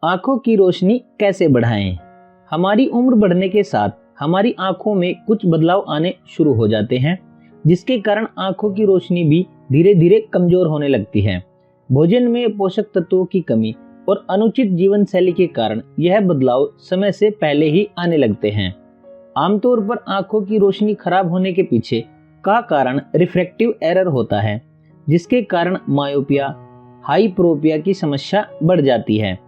आंखों की रोशनी कैसे बढ़ाएं? हमारी उम्र बढ़ने के साथ हमारी आंखों में कुछ बदलाव आने शुरू हो जाते हैं, जिसके कारण आंखों की रोशनी भी धीरे धीरे कमजोर होने लगती है। भोजन में पोषक तत्वों की कमी और अनुचित जीवन शैली के कारण यह बदलाव समय से पहले ही आने लगते हैं। आमतौर पर आंखों की रोशनी खराब होने के पीछे का कारण रिफ्रैक्टिव एरर होता है, जिसके कारण मायोपिया, हाइप्रोपिया की समस्या बढ़ जाती है।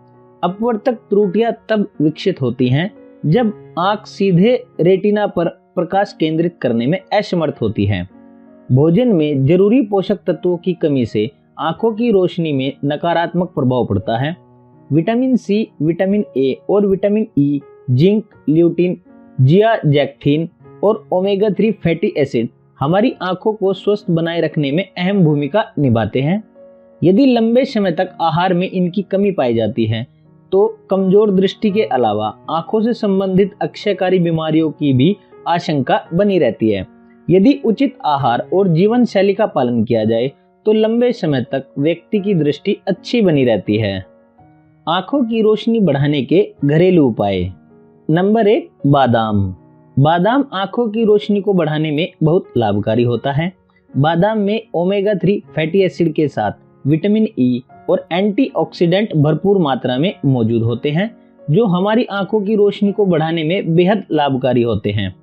अपवर्तक त्रुटियां तब विकसित होती हैं जब आंख सीधे रेटिना पर प्रकाश केंद्रित करने में असमर्थ होती है। भोजन में जरूरी पोषक तत्वों की कमी से आंखों की रोशनी में नकारात्मक प्रभाव पड़ता है। विटामिन सी, विटामिन ए और विटामिन ई, जिंक, ल्यूटिन, जियाजैक्थिन और ओमेगा 3 फैटी एसिड हमारी आंखों को स्वस्थ बनाए रखने में अहम भूमिका निभाते हैं। यदि लंबे समय तक आहार में इनकी कमी पाई जाती है तो कमजोर दृष्टि के अलावा आंखों से संबंधित अक्षयकारी बीमारियों की भी आशंका बनी रहती है। यदि उचित आहार और जीवन शैली का पालन किया जाए तो लंबे समय तक व्यक्ति की दृष्टि अच्छी बनी रहती है। आंखों की रोशनी बढ़ाने के घरेलू उपाय। नंबर 1, बादाम। बादाम आंखों की रोशनी को बढ़ाने में बहुत लाभकारी होता है। बादाम में ओमेगा 3 फैटी एसिड के साथ विटामिन ई और एंटीऑक्सीडेंट भरपूर मात्रा में मौजूद होते हैं, जो हमारी आंखों की रोशनी को बढ़ाने में बेहद लाभकारी होते हैं।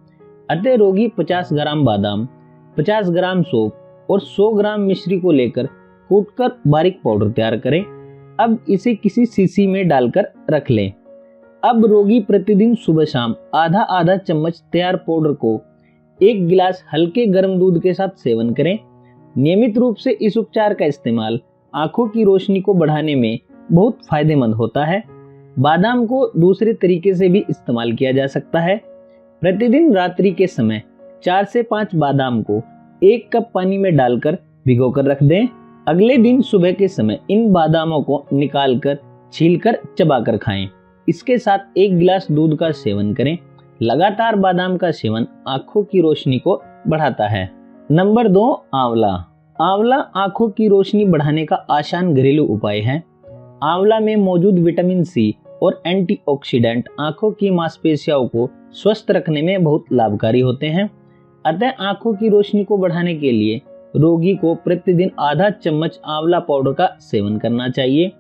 अतः रोगी 50 ग्राम बादाम, 50 ग्राम सौंफ और 100 ग्राम मिश्री को लेकर कूटकर बारीक पाउडर तैयार करें। अब इसे किसी शीशी में डालकर रख लें। अब रोगी प्रतिदिन सुबह शाम आधा आधा चम्मच तैयार पाउडर को 1 गिलास हल्के गर्म दूध के साथ सेवन करें। नियमित रूप से इस उपचार का इस्तेमाल आंखों की रोशनी को बढ़ाने में बहुत फायदेमंद होता है। बादाम को दूसरे तरीके से भी इस्तेमाल किया जा सकता है। प्रतिदिन रात्रि के समय 4 से 5 बादाम को 1 कप पानी में डालकर भिगोकर रख दें। अगले दिन सुबह के समय इन बादामों को निकालकर छीलकर चबाकर खाएं। इसके साथ 1 गिलास दूध का सेवन करें। लगातार बादाम का सेवन आंखों की रोशनी को बढ़ाता है। नंबर 2, आंवला। आंवला आंखों की रोशनी बढ़ाने का आसान घरेलू उपाय है। आंवला में मौजूद विटामिन सी और एंटीऑक्सीडेंट आंखों की मांसपेशियों को स्वस्थ रखने में बहुत लाभकारी होते हैं। अतः आंखों की रोशनी को बढ़ाने के लिए रोगी को प्रतिदिन आधा चम्मच आंवला पाउडर का सेवन करना चाहिए,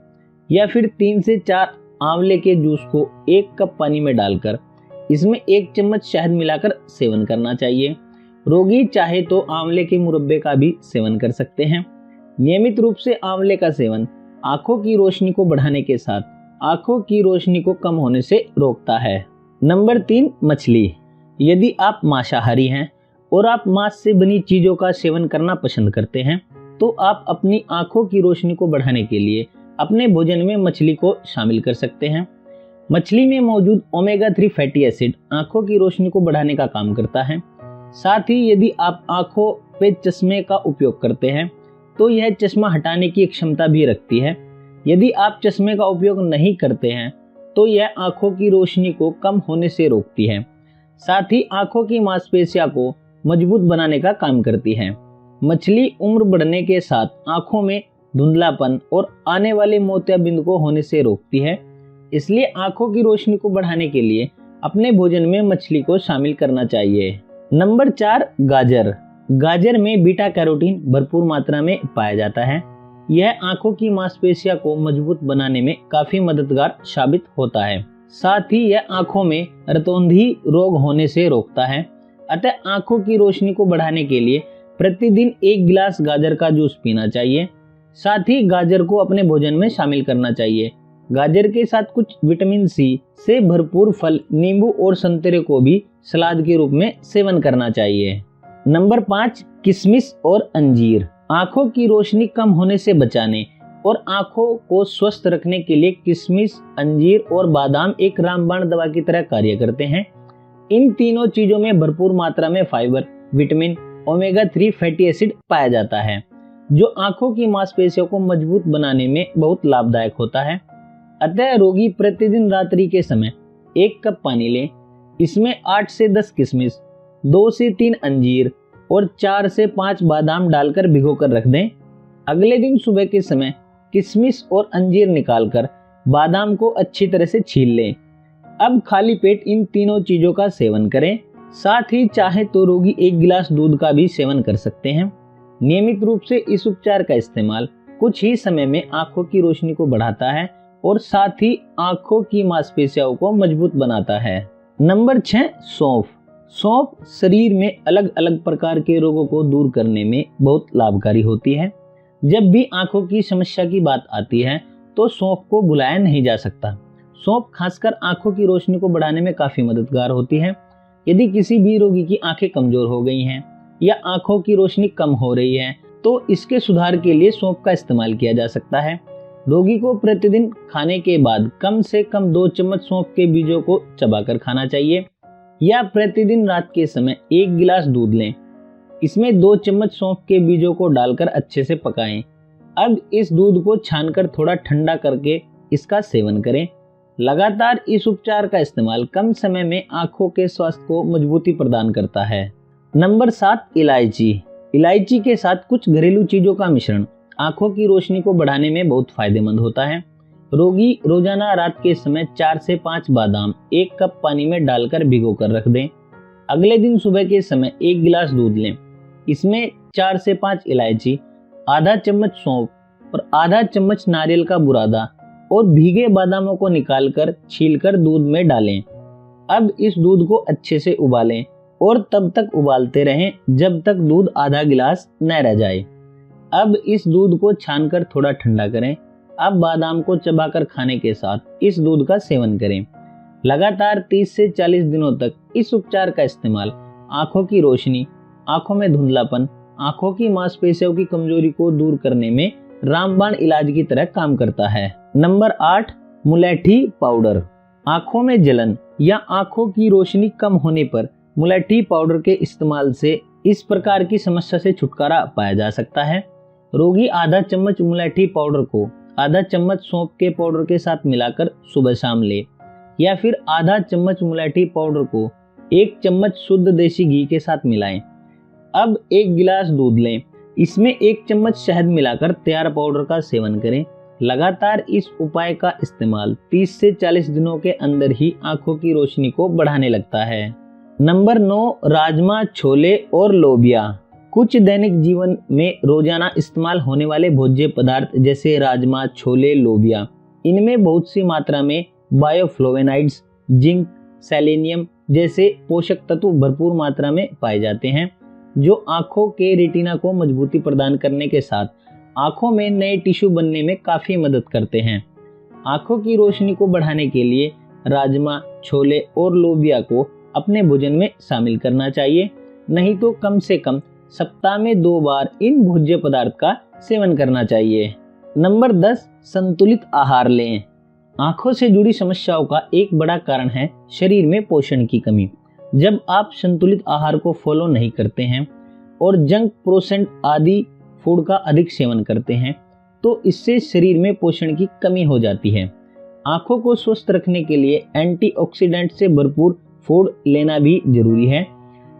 या फिर 3 से 4 आंवले के जूस को 1 कप पानी में डालकर इसमें 1 चम्मच शहद मिलाकर सेवन करना चाहिए। रोगी चाहे तो आंवले के मुरब्बे का भी सेवन कर सकते हैं। नियमित रूप से आंवले का सेवन आंखों की रोशनी को बढ़ाने के साथ आंखों की रोशनी को कम होने से रोकता है। नंबर 3, मछली। यदि आप मांसाहारी हैं और आप मांस से बनी चीजों का सेवन करना पसंद करते हैं तो आप अपनी आंखों की रोशनी को बढ़ाने के लिए अपने भोजन में मछली को शामिल कर सकते हैं। मछली में मौजूद ओमेगा 3 फैटी एसिड आंखों की रोशनी को बढ़ाने का काम करता है। साथ ही यदि आप आंखों पे चश्मे का उपयोग करते हैं तो यह चश्मा हटाने की क्षमता भी रखती है। यदि आप चश्मे का उपयोग नहीं करते हैं तो यह आंखों की रोशनी को कम होने से रोकती है। साथ ही आंखों की मांसपेशियों को मजबूत बनाने का काम करती है। मछली उम्र बढ़ने के साथ आंखों में धुंधलापन और आने वाले मोतियाबिंद को होने से रोकती है। इसलिए आंखों की रोशनी को बढ़ाने के लिए अपने भोजन में मछली को शामिल करना चाहिए। नंबर 4, गाजर। गाजर में बीटा कैरोटीन भरपूर मात्रा में पाया जाता है। यह आंखों की मांसपेशियों को मजबूत बनाने में काफी मददगार साबित होता है। साथ ही यह आंखों में रतौंधी रोग होने से रोकता है। अतः आंखों की रोशनी को बढ़ाने के लिए प्रतिदिन 1 गिलास गाजर का जूस पीना चाहिए। साथ ही गाजर को अपने भोजन में शामिल करना चाहिए। गाजर के साथ कुछ विटामिन सी से भरपूर फल, नींबू और संतरे को भी सलाद के रूप में सेवन करना चाहिए। नंबर 5, किशमिश और अंजीर। आंखों की रोशनी कम होने से बचाने और आंखों को स्वस्थ रखने के लिए किशमिश, अंजीर और बादाम एक रामबाण दवा की तरह कार्य करते हैं। इन तीनों चीजों में भरपूर मात्रा में fibre, vitamin, omega 3 fatty acid पाया जाता है, जो आंखों की मांसपेशियों को मजबूत बनाने में बहुत लाभदायक होता है। अतः रोगी प्रतिदिन रात्रि के समय 1 कप पानी लें। इसमें 8 से 10 किशमिश, 2 से 3 अंजीर और 4 से 5 बादाम डालकर भिगोकर रख दें। अगले दिन सुबह के समय किशमिश और अंजीर निकालकर बादाम को अच्छी तरह से छील लें। अब खाली पेट इन तीनों चीजों का सेवन करें। साथ ही चाहे तो रोगी 1 गिलास दूध का भी सेवन कर सकते हैं। नियमित रूप से इस उपचार का इस्तेमाल कुछ ही समय में आंखों की रोशनी को बढ़ाता है और साथ ही आंखों की मांसपेशियों को मजबूत बनाता है। नंबर 6, सौंफ। सौंफ शरीर में अलग अलग प्रकार के रोगों को दूर करने में बहुत लाभकारी होती है। जब भी आंखों की समस्या की बात आती है तो सौंफ को भुलाया नहीं जा सकता। सौंफ खासकर आंखों की रोशनी को बढ़ाने में काफी मददगार होती है। यदि किसी भी रोगी की आंखें कमजोर हो गई हैं या आंखों की रोशनी कम हो रही है तो इसके सुधार के लिए सौंफ का इस्तेमाल किया जा सकता है। रोगी को प्रतिदिन खाने के बाद कम से कम 2 चम्मच सौंफ के बीजों को चबाकर खाना चाहिए या प्रतिदिन रात के समय 1 गिलास दूध लें। इसमें 2 चम्मच सौंफ के बीजों को डालकर अच्छे से पकाएं। अब इस दूध को छानकर थोड़ा ठंडा करके इसका सेवन करें। लगातार इस उपचार का इस्तेमाल कम समय में आंखों के स्वास्थ्य को मजबूती प्रदान करता है। नंबर 7, इलायची। इलायची के साथ कुछ घरेलू चीजों का मिश्रण आंखों की रोशनी को बढ़ाने में बहुत फायदेमंद होता है। रोगी रोजाना रात के समय 4 से 5 बादाम 1 कप पानी में डालकर भिगो कर रख दें। अगले दिन सुबह के समय 1 गिलास दूध लें। इसमें 4 से 5 इलायची, आधा चम्मच सौंफ और आधा चम्मच नारियल का बुरादा और भीगे बादामों को निकालकर छीलकर दूध में डालें। अब इस दूध को अच्छे से उबालें और तब तक उबालते रहें जब तक दूध आधा गिलास न रह जाए। अब इस दूध को छानकर थोड़ा ठंडा करें। अब बादाम को चबाकर खाने के साथ इस दूध का सेवन करें। लगातार 30 से 40 दिनों तक इस उपचार का इस्तेमाल आंखों की रोशनी, आंखों में धुंधलापन, आंखों की मांसपेशियों की कमजोरी को दूर करने में रामबाण इलाज की तरह काम करता है। नंबर 8, मुलैठी पाउडर। आंखों में जलन या आंखों की रोशनी कम होने पर मुलैठी पाउडर के इस्तेमाल से इस प्रकार की समस्या से छुटकारा पाया जा सकता है। रोगी आधा चम्मच मुलैठी पाउडर को आधा चम्मच सौंफ के पाउडर के साथ मिलाकर सुबह शाम ले या फिर आधा चम्मच मुलैठी पाउडर को 1 चम्मच शुद्ध देसी घी के साथ मिलाएं। अब 1 गिलास दूध लें। इसमें 1 चम्मच शहद मिलाकर तैयार पाउडर का सेवन करें। लगातार इस उपाय का इस्तेमाल 30 से 40 दिनों के अंदर ही आंखों की रोशनी को बढ़ाने लगता है। नंबर 9, राजमा, छोले और लोबिया। कुछ दैनिक जीवन में रोजाना इस्तेमाल होने वाले भोज्य पदार्थ जैसे राजमा, छोले, लोबिया, इनमें बहुत सी मात्रा में बायोफ्लोवेनाइड्स, जिंक, सेलेनियम जैसे पोषक तत्व भरपूर मात्रा में पाए जाते हैं, जो आंखों के रेटिना को मजबूती प्रदान करने के साथ आंखों में नए टिश्यू बनने में काफी मदद करते हैं। आंखों की रोशनी को बढ़ाने के लिए राजमा, छोले और लोबिया को अपने भोजन में शामिल करना चाहिए, नहीं तो कम से कम सप्ताह में 2 बार इन भोज्य पदार्थ का सेवन करना चाहिए। नंबर 10, संतुलित आहार लें। आंखों से जुड़ी समस्याओं का एक बड़ा कारण है शरीर में पोषण की कमी। जब आप संतुलित आहार को फॉलो नहीं करते हैं और जंक, प्रोसेस्ड आदि फूड का अधिक सेवन करते हैं तो इससे शरीर में पोषण की कमी हो जाती है। आंखों को स्वस्थ रखने के लिए एंटीऑक्सीडेंट से भरपूर फूड लेना भी जरूरी है।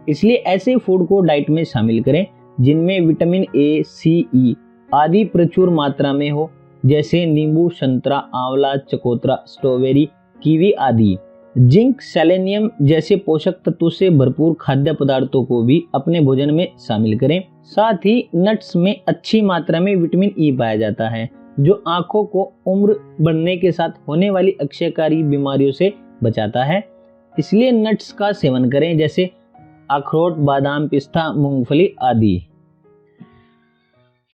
इसलिए ऐसे फूड को डाइट में शामिल करें जिनमें विटामिन ए, सी, ई आदि प्रचुर मात्रा में हो, जैसे नींबू, संतरा, आंवला, चकोतरा, स्ट्रॉबेरी, कीवी आदि। जिंक, सेलेनियम जैसे पोषक तत्वों से भरपूर खाद्य पदार्थों को भी अपने भोजन में शामिल करें। साथ ही नट्स में अच्छी मात्रा में विटामिन ई पाया जाता है, जो आंखों को उम्र बढ़ने के साथ होने वाली अक्षयकारी बीमारियों से बचाता है। इसलिए नट्स का सेवन करें, जैसे अखरोट, बादाम, पिस्ता, मूंगफली आदि।